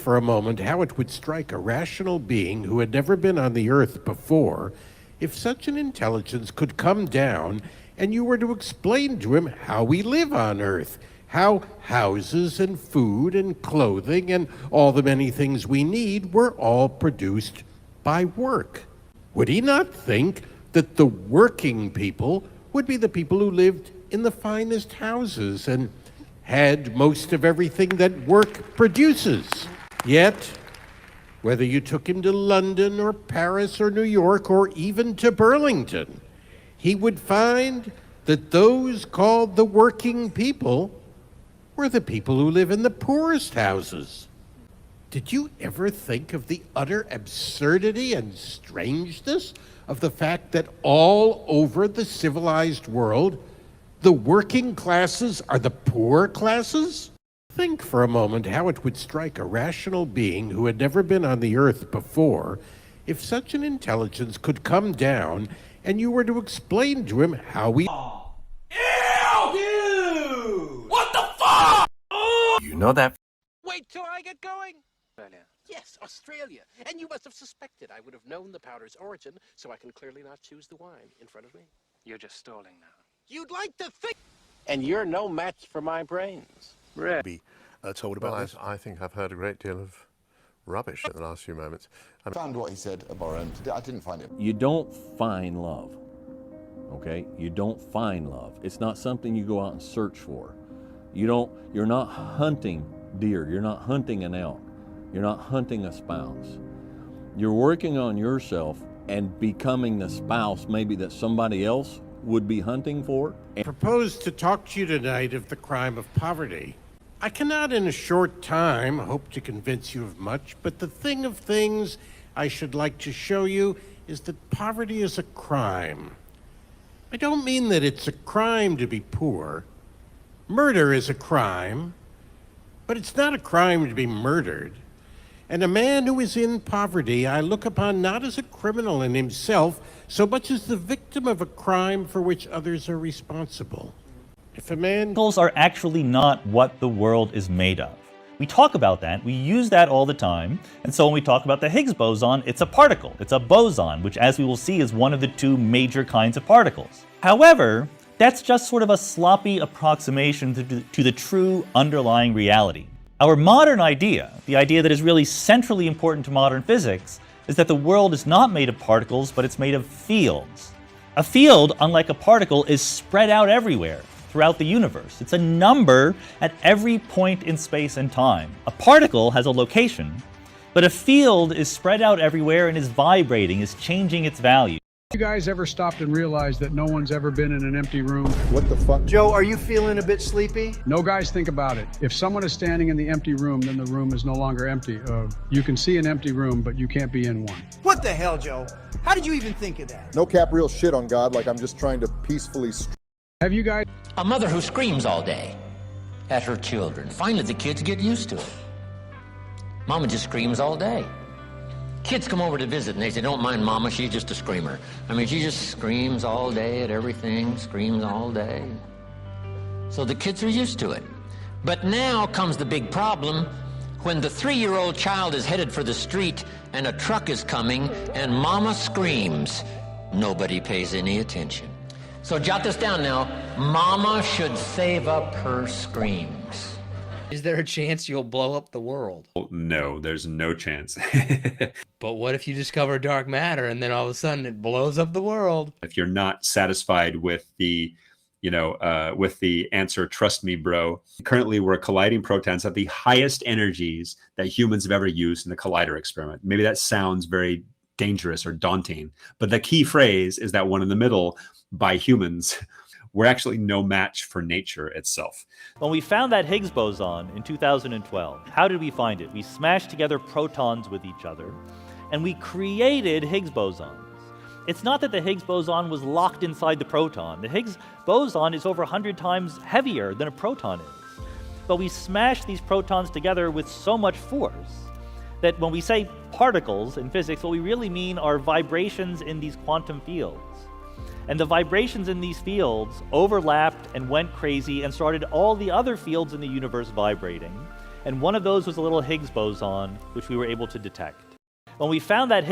for a moment how it would strike a rational being who had never been on the earth before if such an intelligence could come down and you were to explain to him how we live on earth, how houses and food and clothing and all the many things we need were all produced by work. Would he not think that the working people would be the people who lived in the finest houses and had most of everything that work produces? Yet, whether you took him to London or Paris or New York or even to Burlington, he would find that those called the working people were the people who live in the poorest houses. Did you ever think of the utter absurdity and strangeness of the fact that all over the civilized world, the working classes are the poor classes? Think for a moment how it would strike a rational being who had never been on the earth before if such an intelligence could come down and you were to explain to him how we... Ew! Dude! What the fuck? You know that? Wait till I get going. Yes, Australia. And you must have suspected I would have known the powder's origin, so I can clearly not choose the wine in front of me. You're just stalling now. You'd like to think... And you're no match for my brains. Be told about this. I think I've heard a great deal of rubbish in the last few moments. I found what he said about him. I didn't find it. You don't find love, okay? You don't find love. It's not something you go out and search for. You're not hunting deer. You're not hunting an elk. You're not hunting a spouse. You're working on yourself and becoming the spouse maybe that somebody else would be hunting for. I propose to talk to you tonight of the crime of poverty. I cannot in a short time hope to convince you of much, but the thing of things I should like to show you is that poverty is a crime. I don't mean that it's a crime to be poor. Murder is a crime, but it's not a crime to be murdered. And a man who is in poverty I look upon not as a criminal in himself so much as the victim of a crime for which others are responsible. If a man... Particles are actually not what the world is made of. We talk about that, we use that all the time, and so when we talk about the Higgs boson, it's a particle, it's a boson, which as we will see is one of the two major kinds of particles. However, that's just sort of a sloppy approximation to the true underlying reality. Our modern idea, the idea that is really centrally important to modern physics, is that the world is not made of particles, but it's made of fields. A field, unlike a particle, is spread out everywhere throughout the universe. It's a number at every point in space and time. A particle has a location, but a field is spread out everywhere and is vibrating, is changing its value. You guys ever stopped and realized that no one's ever been in an empty room? What the fuck? Joe, are you feeling a bit sleepy? No, guys, think about it. If someone is standing in the empty room, then the room is no longer empty. You can see an empty room, but you can't be in one. What the hell, Joe? How did you even think of that? No cap real shit on God, like I'm just trying to peacefully... Have you guys... A mother who screams all day at her children. Finally, the kids get used to it. Mama just screams all day. Kids come over to visit and they say, don't mind Mama, she's just a screamer. I mean, she just screams all day at everything, screams all day. So the kids are used to it. But now comes the big problem. When the 3-year-old child is headed for the street and a truck is coming and Mama screams, nobody pays any attention. So jot this down now. Mama should save up her screams. Is there a chance you'll blow up the world? No, there's no chance. But what if you discover dark matter and then all of a sudden it blows up the world? If you're not satisfied with the, with the answer, trust me, bro. Currently, we're colliding protons at the highest energies that humans have ever used in the collider experiment. Maybe that sounds very dangerous or daunting, but the key phrase is that one in the middle by humans. We're actually no match for nature itself. When we found that Higgs boson in 2012, how did we find it? We smashed together protons with each other, and we created Higgs bosons. It's not that the Higgs boson was locked inside the proton. The Higgs boson is over 100 times heavier than a proton is. But we smashed these protons together with so much force that when we say particles in physics, what we really mean are vibrations in these quantum fields. And the vibrations in these fields overlapped and went crazy and started all the other fields in the universe vibrating. and one of those was a little Higgs boson, which we were able to detect. When we found that